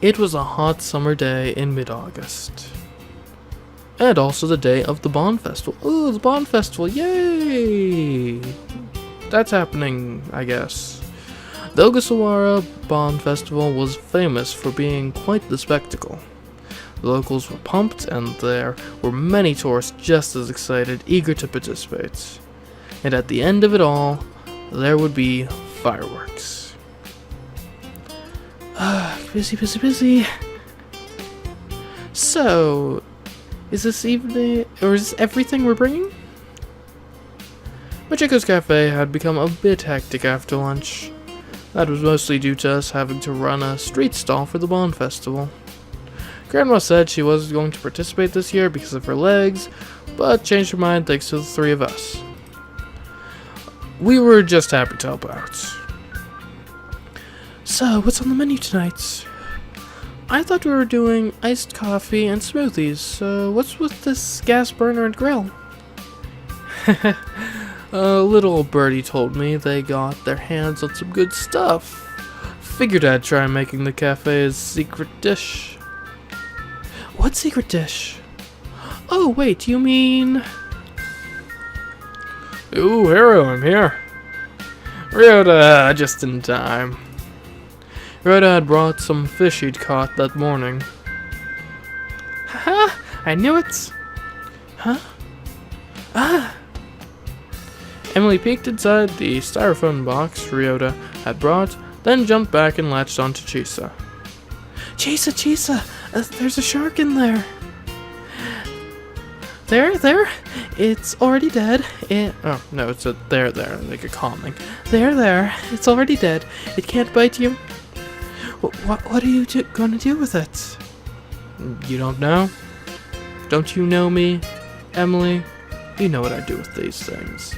It was a hot summer day in mid-August. And also the day of the Bond Festival. Ooh, the Bond Festival, yay! That's happening, I guess. The Ogasawara Bond Festival was famous for being quite the spectacle. The locals were pumped, and there were many tourists just as excited, eager to participate. And at the end of it all, there would be fireworks. Busy. So, is this evening, or is this everything we're bringing? Michiko's Cafe had become a bit hectic after lunch. That was mostly due to us having to run a street stall for the Bond Festival. Grandma said she wasn't going to participate this year because of her legs, but changed her mind thanks to the three of us. We were just happy to help out. So, what's on the menu tonight? I thought we were doing iced coffee and smoothies, so what's with this gas burner and grill? A little birdie told me they got their hands on some good stuff. Figured I'd try making the cafe's secret dish. What secret dish? Oh, wait, you mean... Ooh, Hero, I'm here. Ryota, just in time. Ryota had brought some fish he'd caught that morning. Haha, I knew it! Huh? Ah! Emily peeked inside the styrofoam box Ryota had brought, then jumped back and latched onto Chisa. Chisa! There's a shark in there! There? It's already dead. Oh, no, it's a there, like a calming. There, it's already dead. It can't bite you. What are you gonna do with it? You don't know? Don't you know me, Emily? You know what I do with these things.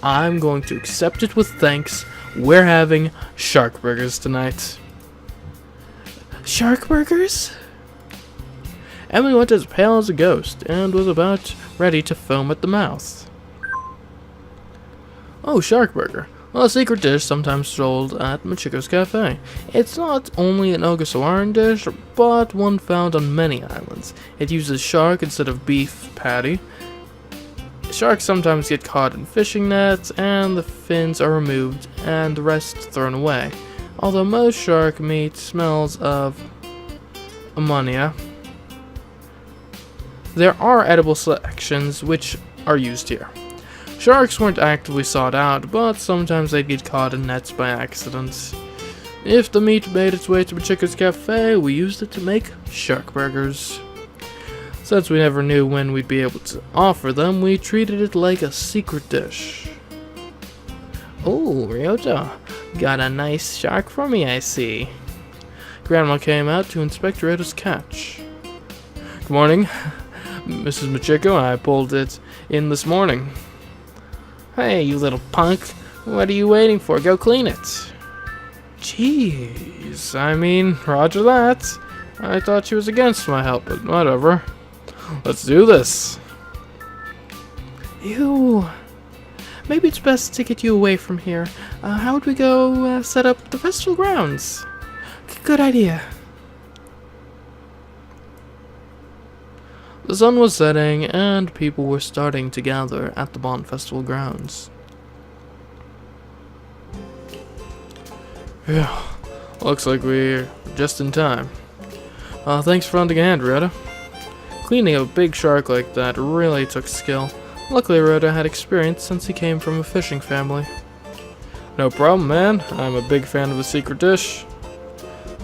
I'm going to accept it with thanks. We're having shark burgers tonight. Shark burgers? Emily went as pale as a ghost and was about ready to foam at the mouth. Oh, shark burger. Well, a secret dish sometimes sold at Michiko's Cafe. It's not only an Ogasawaran dish, but one found on many islands. It uses shark instead of beef patty. Sharks sometimes get caught in fishing nets, and the fins are removed and the rest thrown away. Although most shark meat smells of ammonia, there are edible sections which are used here. Sharks weren't actively sought out, but sometimes they'd get caught in nets by accident. If the meat made its way to Michiko's Cafe, we used it to make shark burgers. Since we never knew when we'd be able to offer them, we treated it like a secret dish. Oh, Ryota, got a nice shark for me, I see. Grandma came out to inspect Ryota's catch. Good morning, Mrs. Michiko. I pulled it in this morning. Hey, you little punk. What are you waiting for? Go clean it. Jeez, I mean, roger that. I thought she was against my help, but whatever. Let's do this. Ew. Maybe it's best to get you away from here. How would we go set up the festival grounds? Good idea. The sun was setting, and people were starting to gather at the Bond Festival grounds. Yeah, looks like we're just in time. Thanks for lending a hand, Ryota. Cleaning a big shark like that really took skill. Luckily, Ryota had experience since he came from a fishing family. No problem, man. I'm a big fan of a secret dish.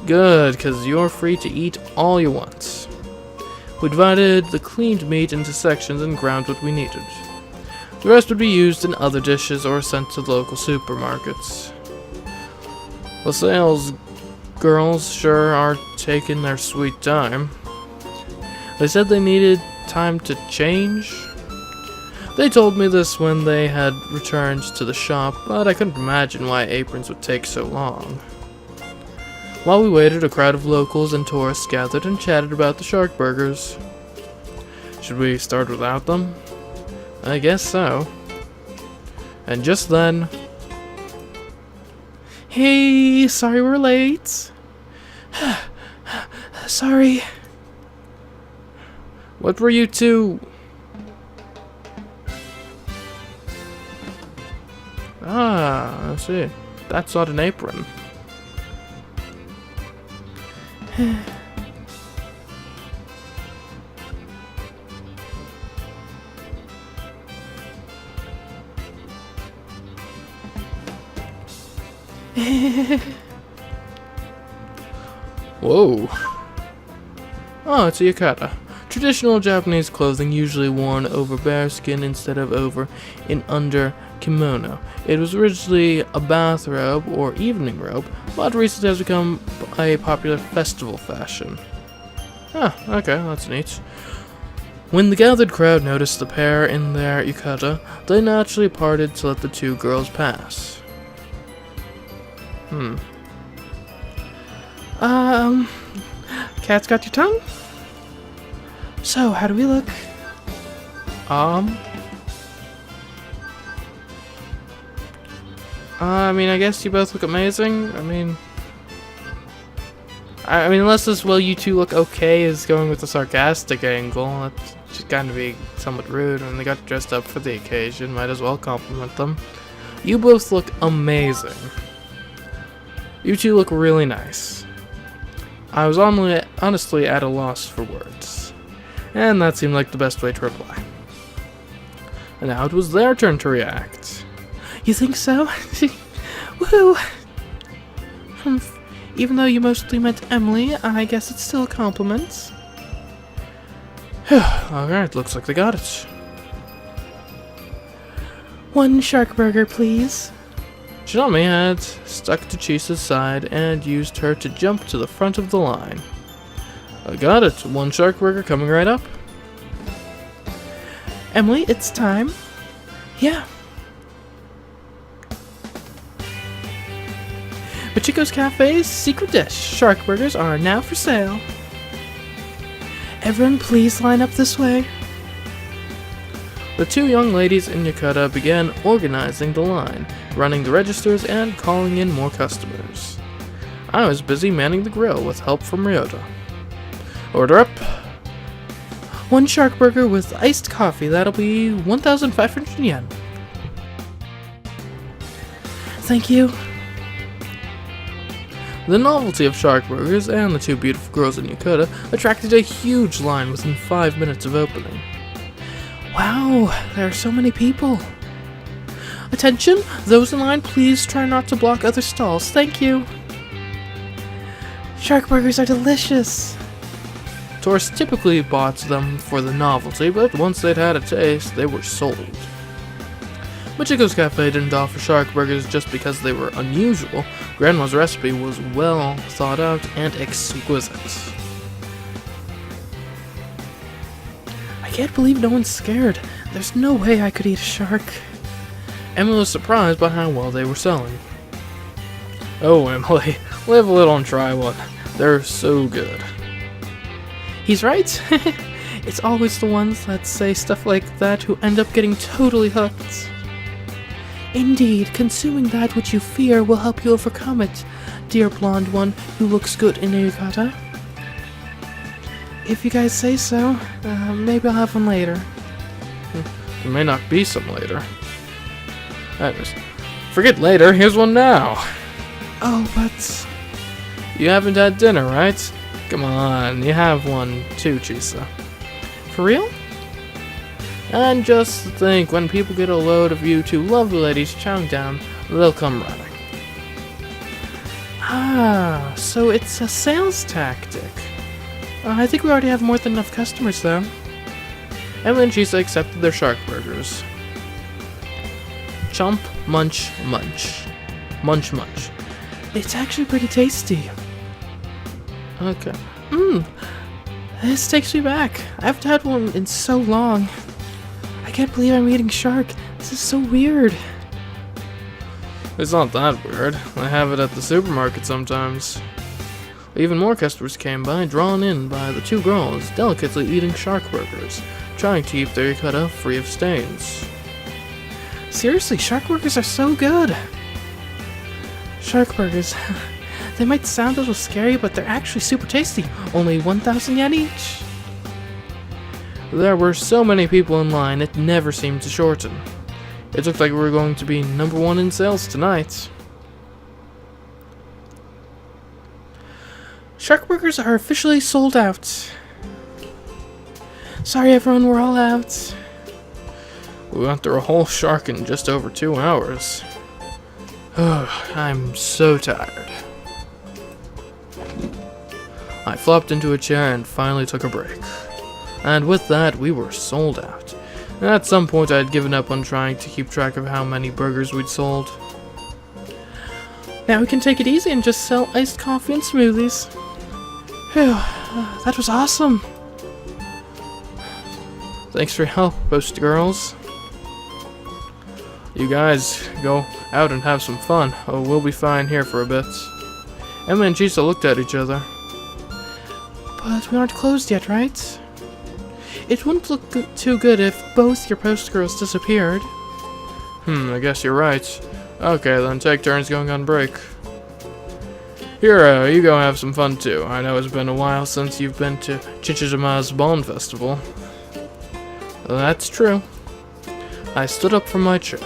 Good, because you're free to eat all you want. We divided the cleaned meat into sections and ground what we needed. The rest would be used in other dishes or sent to the local supermarkets. The sales girls sure are taking their sweet time. They said they needed time to change. They told me this when they had returned to the shop, but I couldn't imagine why aprons would take so long. While we waited, a crowd of locals and tourists gathered and chatted about the shark burgers. Should we start without them? I guess so. And just then... Hey, sorry we're late. Sorry. What were you two? Ah, I see. That's not an apron. Whoa. Oh, it's a yukata. Traditional Japanese clothing usually worn over bare skin instead of over and under kimono. It was originally a bathrobe or evening robe, but recently has become a popular festival fashion. Ah, okay, that's neat. When the gathered crowd noticed the pair in their yukata, they naturally parted to let the two girls pass. Cat's got your tongue? So, how do we look? I mean, I guess you both look amazing. I mean, unless this "will you two look okay" is going with the sarcastic angle, that's just kind of be somewhat rude. When they got dressed up for the occasion, might as well compliment them. You both look amazing. You two look really nice. I was honestly at a loss for words, and that seemed like the best way to reply. And now it was their turn to react. You think so? Woohoo! Even though you mostly meant Emily, I guess it's still a compliment. Alright, looks like they got it. One shark burger, please. Shinami had stuck to Chisa's side and used her to jump to the front of the line. I got it. One shark burger coming right up. Emily, it's time. Yeah. Machiko's Cafe's secret dish, shark burgers, are now for sale. Everyone, please line up this way. The two young ladies in yukata began organizing the line, running the registers, and calling in more customers. I was busy manning the grill with help from Ryota. Order up. One shark burger with iced coffee, that'll be 1,500 yen. Thank you. The novelty of shark burgers and the two beautiful girls in yukata attracted a huge line within 5 minutes of opening. Wow, there are so many people. Attention, those in line, please try not to block other stalls. Thank you. Shark burgers are delicious. Tourists typically bought them for the novelty, but once they'd had a taste, they were sold. Machiko's Cafe didn't offer shark burgers just because they were unusual. Grandma's recipe was well thought out and exquisite. I can't believe no one's scared. There's no way I could eat a shark. Emily was surprised by how well they were selling. Oh, Emily, live a little and try one. They're so good. He's right. It's always the ones that say stuff like that who end up getting totally hooked. Indeed, consuming that which you fear will help you overcome it, dear blonde one who looks good in a yukata. If you guys say so, maybe I'll have one later. There may not be some later. Anyways, forget later, here's one now. Oh, but... You haven't had dinner, right? Come on, you have one too, Chisa. For real? And just think, when people get a load of you two lovely ladies chowing down, they'll come running. Ah, so it's a sales tactic. I think we already have more than enough customers, though. Emily and Chisa accepted their shark burgers. Chomp, munch, munch. Munch, munch. It's actually pretty tasty. Okay. This takes me back. I haven't had one in so long. I can't believe I'm eating shark. This is so weird. It's not that weird. I have it at the supermarket sometimes. Even more customers came by, drawn in by the two girls delicately eating shark burgers, trying to keep their yukata free of stains. Seriously, shark burgers are so good. Shark burgers. They might sound a little scary, but they're actually super tasty. Only 1,000 yen each. There were so many people in line, it never seemed to shorten. It looked like we were going to be #1 in sales tonight. Shark burgers are officially sold out. Sorry everyone, we're all out. We went through a whole shark in just over 2 hours. I'm so tired. I flopped into a chair and finally took a break. And with that, we were sold out. At some point, I had given up on trying to keep track of how many burgers we'd sold. Now we can take it easy and just sell iced coffee and smoothies. Phew, that was awesome. Thanks for your help, Post Girls. You guys go out and have some fun. Oh, we'll be fine here for a bit. Emma and Chisa looked at each other. But we aren't closed yet, right? It wouldn't look too good if both your post girls disappeared. I guess you're right. Okay, then take turns going on break. Hiro, you go have some fun too. I know it's been a while since you've been to Chichijima's Bon Festival. That's true. I stood up from my chair.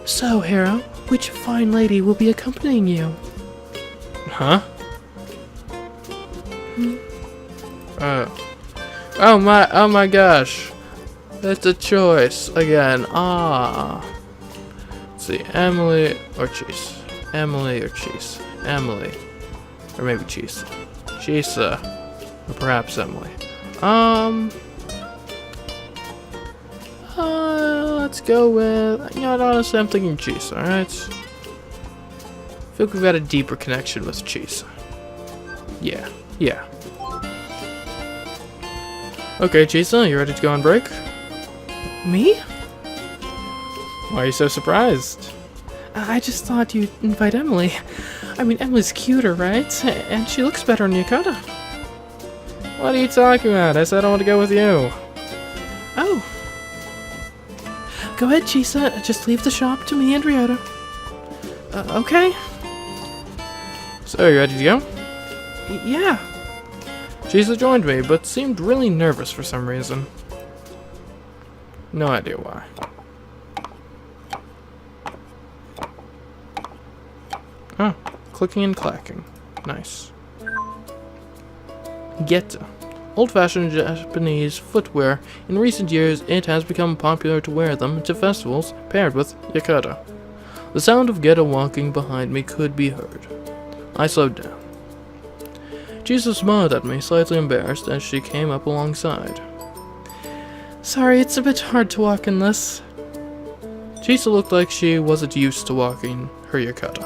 So, Hiro, which fine lady will be accompanying you? Huh? Oh my gosh. It's a choice again. Let's see, Emily or Cheese. Emily or Cheese. Emily. Or maybe Cheese. Chisa. Or perhaps Emily. Let's go with, you know what, honestly, I'm thinking Cheese, alright? I feel like we've got a deeper connection with Cheese. Yeah. Okay, Chisa, you ready to go on break? Me? Why are you so surprised? I just thought you'd invite Emily. I mean, Emily's cuter, right? And she looks better in yukata. What are you talking about? I said I want to go with you. Oh. Go ahead, Chisa. Just leave the shop to me and Ryota. Okay. So, you ready to go? Yeah. Chisa joined me, but seemed really nervous for some reason. No idea why. Oh, clicking and clacking. Nice. Geta. Old-fashioned Japanese footwear. In recent years, it has become popular to wear them to festivals paired with yukata. The sound of Geta walking behind me could be heard. I slowed down. Chisa smiled at me, slightly embarrassed, as she came up alongside. Sorry, it's a bit hard to walk in this. Chisa looked like she wasn't used to walking her yukata.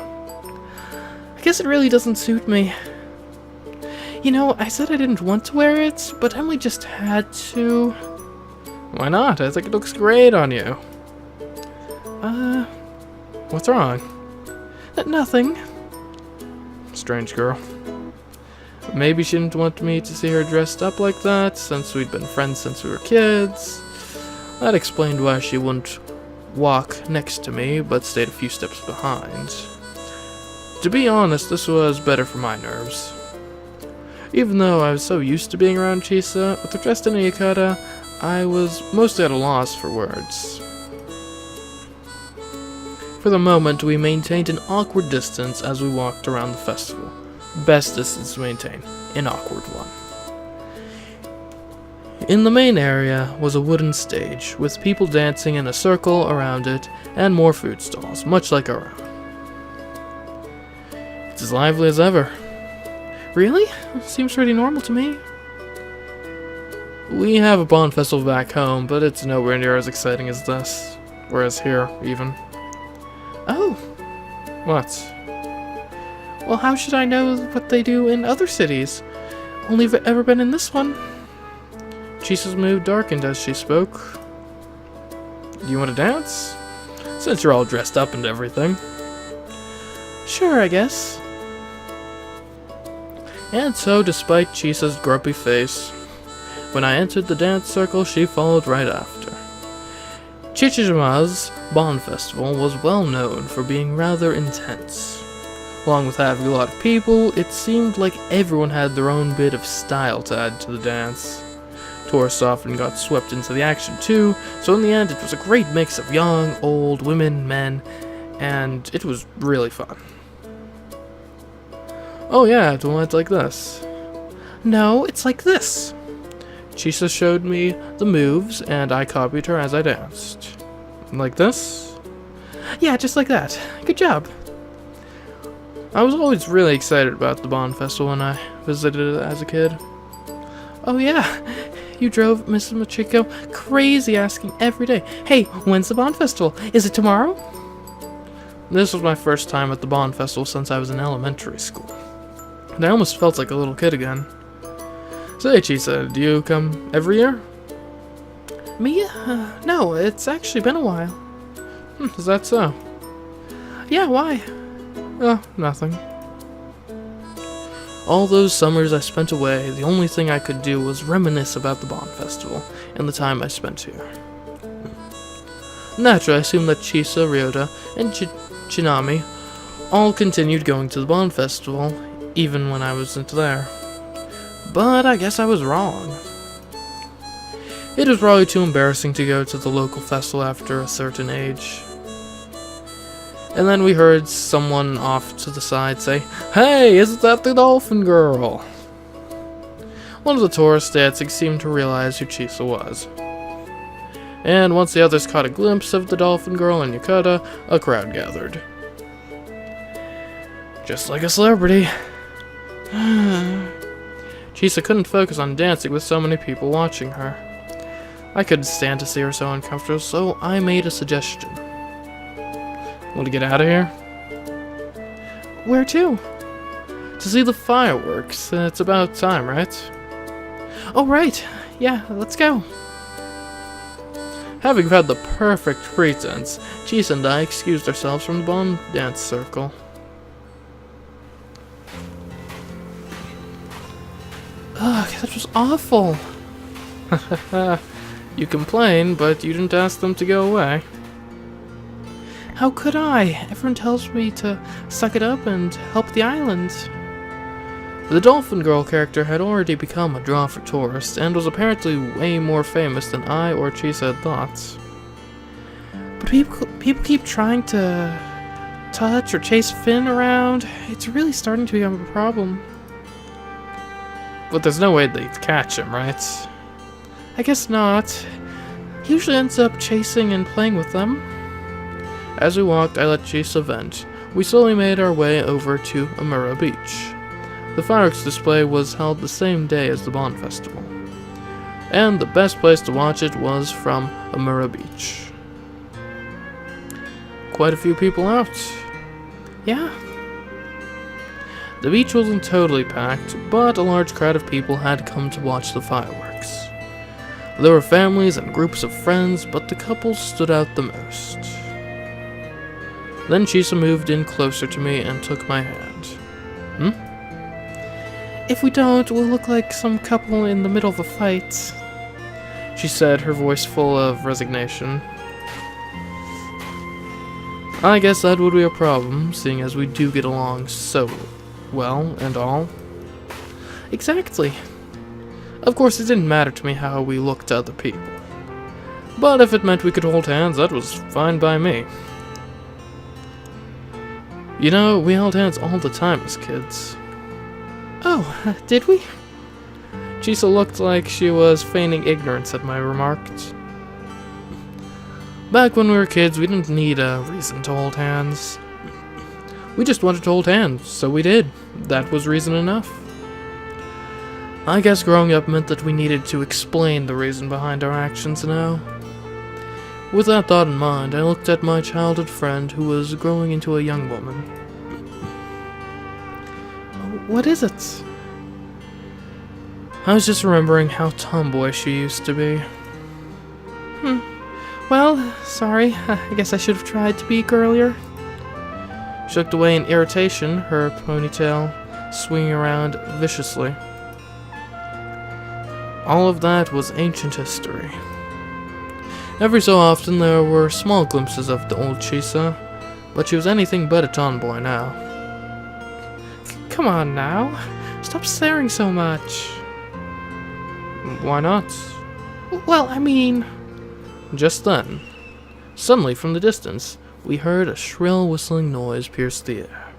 I guess it really doesn't suit me. You know, I said I didn't want to wear it, but Emily just had to. Why not? I think it looks great on you. What's wrong? Nothing. Strange girl. Maybe she didn't want me to see her dressed up like that, since we'd been friends since we were kids. That explained why she wouldn't walk next to me, but stayed a few steps behind. To be honest, this was better for my nerves. Even though I was so used to being around Chisa, with her dressed in a yukata, I was mostly at a loss for words. For the moment, we maintained an awkward distance as we walked around the festival. Best distance to maintain, an awkward one. In the main area was a wooden stage, with people dancing in a circle around it, and more food stalls, much like our own. It's as lively as ever. Really? Seems pretty normal to me. We have a Bon Festival back home, but it's nowhere near as exciting as this. Whereas here, even. Oh. What? Well, how should I know what they do in other cities? Only ever been in this one. Chisa's mood darkened as she spoke. Do you want to dance? Since you're all dressed up and everything. Sure, I guess. And so, despite Chisa's grumpy face, when I entered the dance circle, she followed right after. Chichijima's Bon Festival was well known for being rather intense. Along with having a lot of people, it seemed like everyone had their own bit of style to add to the dance. Tourists often got swept into the action too, so in the end it was a great mix of young, old, women, men, and it was really fun. Oh yeah, it went like this. No, it's like this. Chisa showed me the moves, and I copied her as I danced. Like this? Yeah, just like that. Good job. I was always really excited about the Bond Festival when I visited it as a kid. Oh yeah, you drove Mrs. Machiko crazy asking every day, hey, when's the Bond Festival? Is it tomorrow? This was my first time at the Bond Festival since I was in elementary school. And I almost felt like a little kid again. Say, Chisa, do you come every year? Me? No, it's actually been a while. Is that so? Yeah, why? Oh, nothing. All those summers I spent away, the only thing I could do was reminisce about the Bond Festival and the time I spent here. Naturally, I assumed that Chisa, Ryota, and Chinami all continued going to the Bond Festival, even when I wasn't there. But I guess I was wrong. It was probably too embarrassing to go to the local festival after a certain age. And then we heard someone off to the side say, "Hey, isn't that the dolphin girl?" One of the tourists dancing seemed to realize who Chisa was. And once the others caught a glimpse of the dolphin girl and Yukata, a crowd gathered. Just like a celebrity. Chisa couldn't focus on dancing with so many people watching her. I couldn't stand to see her so uncomfortable, so I made a suggestion. Want to get out of here? Where to? To see the fireworks. It's about time, right? Oh, right. Yeah, let's go. Having had the perfect pretense, Chisa and I excused ourselves from the Bond dance circle. Ugh, that was awful. You complain, but you didn't ask them to go away. How could I? Everyone tells me to suck it up and help the island. The Dolphin Girl character had already become a draw for tourists, and was apparently way more famous than I or Chisa had thought. But people keep trying to touch or chase Finn around. It's really starting to become a problem. But there's no way they'd catch him, right? I guess not. He usually ends up chasing and playing with them. As we walked, I let Chisa vent. We slowly made our way over to Amura Beach. The fireworks display was held the same day as the Bond Festival. And the best place to watch it was from Amura Beach. Quite a few people out. Yeah. The beach wasn't totally packed, but a large crowd of people had come to watch the fireworks. There were families and groups of friends, but the couple stood out the most. Then Chisa moved in closer to me and took my hand. If we don't, we'll look like some couple in the middle of a fight, she said, her voice full of resignation. I guess that would be a problem, seeing as we do get along so well and all. Exactly. Of course, it didn't matter to me how we looked to other people. But if it meant we could hold hands, that was fine by me. You know, we held hands all the time as kids. Oh, did we? Chisa looked like she was feigning ignorance at my remarks. Back when we were kids, we didn't need a reason to hold hands. We just wanted to hold hands, so we did. That was reason enough. I guess growing up meant that we needed to explain the reason behind our actions now. With that thought in mind, I looked at my childhood friend who was growing into a young woman. What is it? I was just remembering how tomboy she used to be. Well, sorry. I guess I should have tried to be girlier. She looked away in irritation, her ponytail swinging around viciously. All of that was ancient history. Every so often there were small glimpses of the old Chisa, but she was anything but a tomboy now. Come on now. Stop staring so much. Why not? Well, I mean... Just then, suddenly from the distance, we heard a shrill whistling noise pierce the air.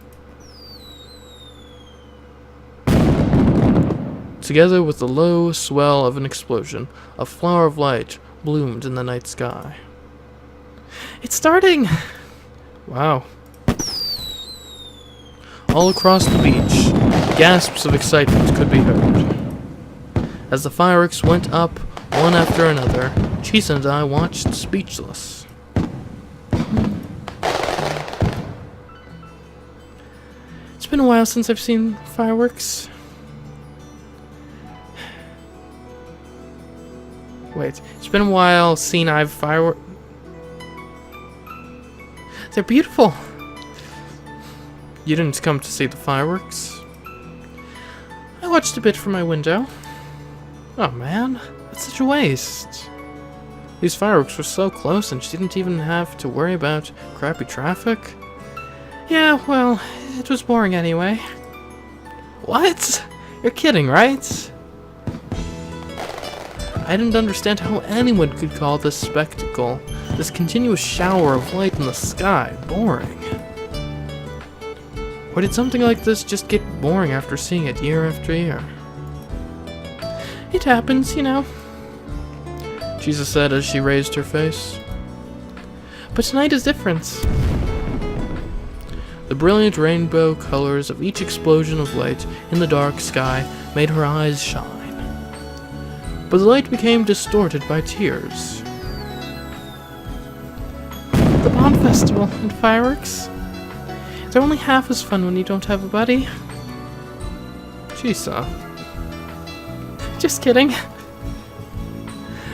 Together with the low swell of an explosion, a flower of light bloomed in the night sky. It's starting! Wow. All across the beach, gasps of excitement could be heard. As the fireworks went up, one after another, Chisa and I watched speechless. It's been a while since I've seen fireworks. Wait, it's been a while since I've fireworks. They're beautiful. You didn't come to see the fireworks? I watched a bit from my window. Oh man, that's such a waste. These fireworks were so close and she didn't even have to worry about crappy traffic. Yeah, well, it was boring anyway. What? You're kidding, right? I didn't understand how anyone could call this spectacle, this continuous shower of light in the sky, boring. Or did something like this just get boring after seeing it year after year? It happens, you know. Chisa said as she raised her face. But tonight is different. The brilliant rainbow colors of each explosion of light in the dark sky made her eyes shine. But the light became distorted by tears. The Bond Festival and fireworks. They're only half as fun when you don't have a buddy. Chisa. Just kidding.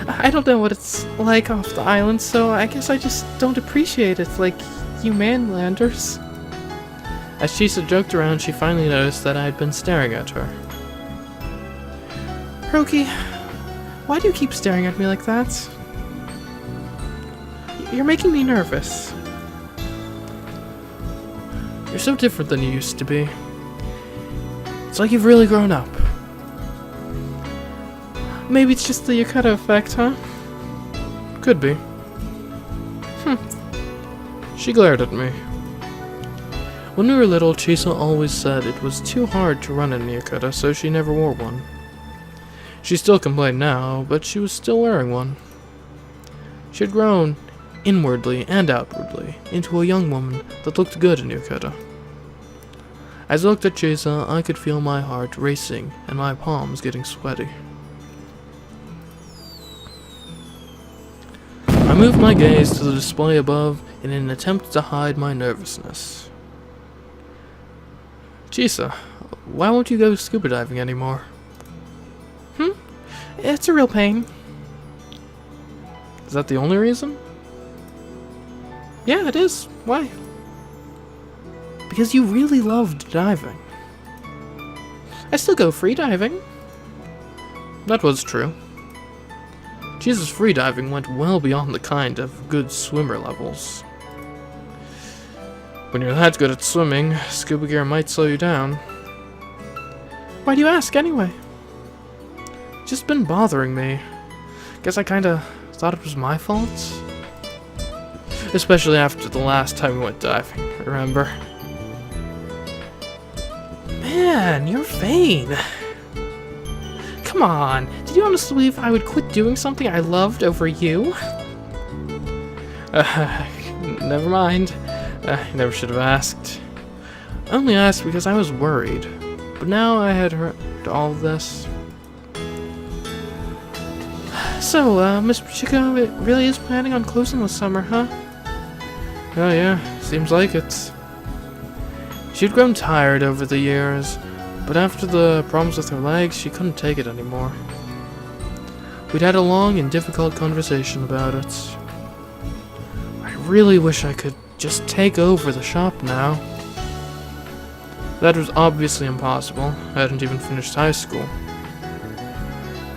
I don't know what it's like off the island, so I guess I just don't appreciate it like you mainlanders. As Chisa joked around, she finally noticed that I had been staring at her. Hiroki, why do you keep staring at me like that? You're making me nervous. You're so different than you used to be. It's like you've really grown up. Maybe it's just the Yukata effect, huh? Could be. She glared at me. When we were little, Chisa always said it was too hard to run in Yukata, so she never wore one. She still complained now, but she was still wearing one. She had grown, inwardly and outwardly, into a young woman that looked good in Yukata. As I looked at Chisa, I could feel my heart racing and my palms getting sweaty. I moved my gaze to the display above in an attempt to hide my nervousness. Chisa, why won't you go scuba diving anymore? It's a real pain. Is that the only reason? Yeah, it is. Why? Because you really loved diving. I still go free diving. That was true. Chisa's free diving went well beyond the kind of good swimmer levels. When you're that good at swimming, scuba gear might slow you down. Why do you ask anyway? Just been bothering me. Guess I kinda thought it was my fault. Especially after the last time we went diving, remember? Man, you're vain. Come on, did you honestly believe I would quit doing something I loved over you? Never mind. I never should have asked. I only asked because I was worried. But now I had heard all of this. So, Miss Chico, it really is planning on closing this summer, huh? Oh yeah, seems like it. She'd grown tired over the years, but after the problems with her legs, she couldn't take it anymore. We'd had a long and difficult conversation about it. I really wish I could just take over the shop now. That was obviously impossible. I hadn't even finished high school.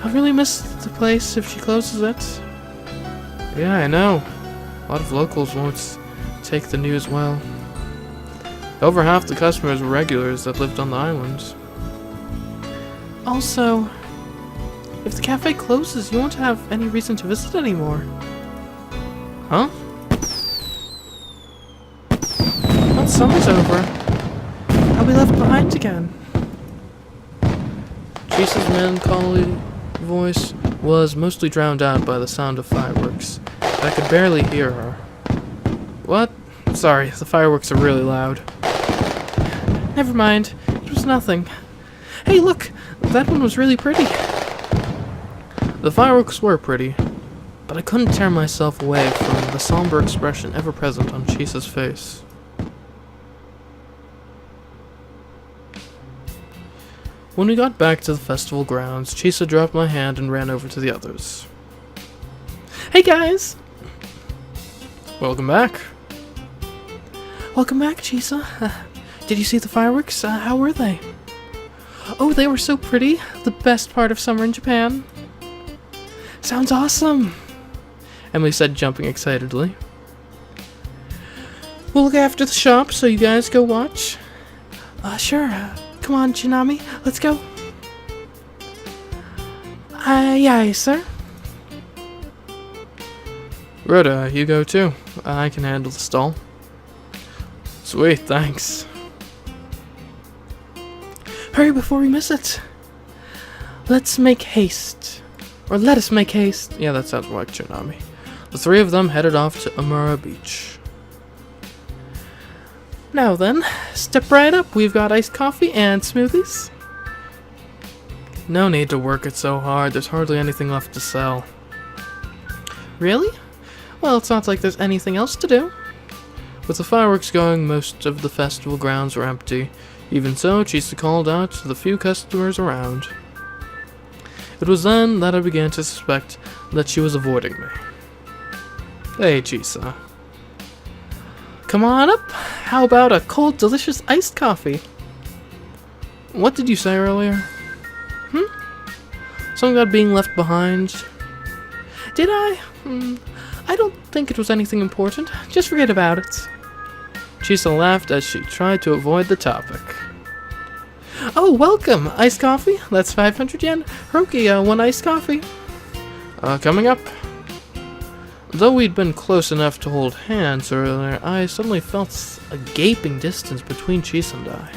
I'll really miss the place if she closes it. Yeah, I know. A lot of locals won't take the news well. Over half the customers were regulars that lived on the island. Also, if the cafe closes, you won't have any reason to visit anymore. Huh? Once summer's over, I'll be left behind again. Chisa's melancholy voice was mostly drowned out by the sound of fireworks. I could barely hear her. What? Sorry, the fireworks are really loud. Never mind, it was nothing. Hey, look! That one was really pretty. The fireworks were pretty, but I couldn't tear myself away from the somber expression ever present on Chisa's face. When we got back to the festival grounds, Chisa dropped my hand and ran over to the others. Hey guys! Welcome back. Welcome back, Chisa. Did you see the fireworks? How were they? Oh, they were so pretty. The best part of summer in Japan. Sounds awesome! Emily said, jumping excitedly. We'll look after the shop, so you guys go watch. Sure. Come on, Jinami, let's go. Aye, sir. Rhoda, you go too. I can handle the stall. Sweet, thanks. Hurry before we miss it. Let's make haste. Or let us make haste. Yeah, that sounds more like Tsunami. The three of them headed off to Amura Beach. Now then, step right up. We've got iced coffee and smoothies. No need to work it so hard. There's hardly anything left to sell. Really? Well, it's not like there's anything else to do. With the fireworks going, most of the festival grounds were empty. Even so, Chisa called out to the few customers around. It was then that I began to suspect that she was avoiding me. Hey, Chisa. Come on up. How about a cold, delicious iced coffee? What did you say earlier? Something about being left behind? Did I? I don't think it was anything important. Just forget about it. Chisa laughed as she tried to avoid the topic. Oh, welcome! Iced coffee? That's 500 yen. Hiroki, one iced coffee. Coming up. Though we'd been close enough to hold hands earlier, I suddenly felt a gaping distance between Chisa and I.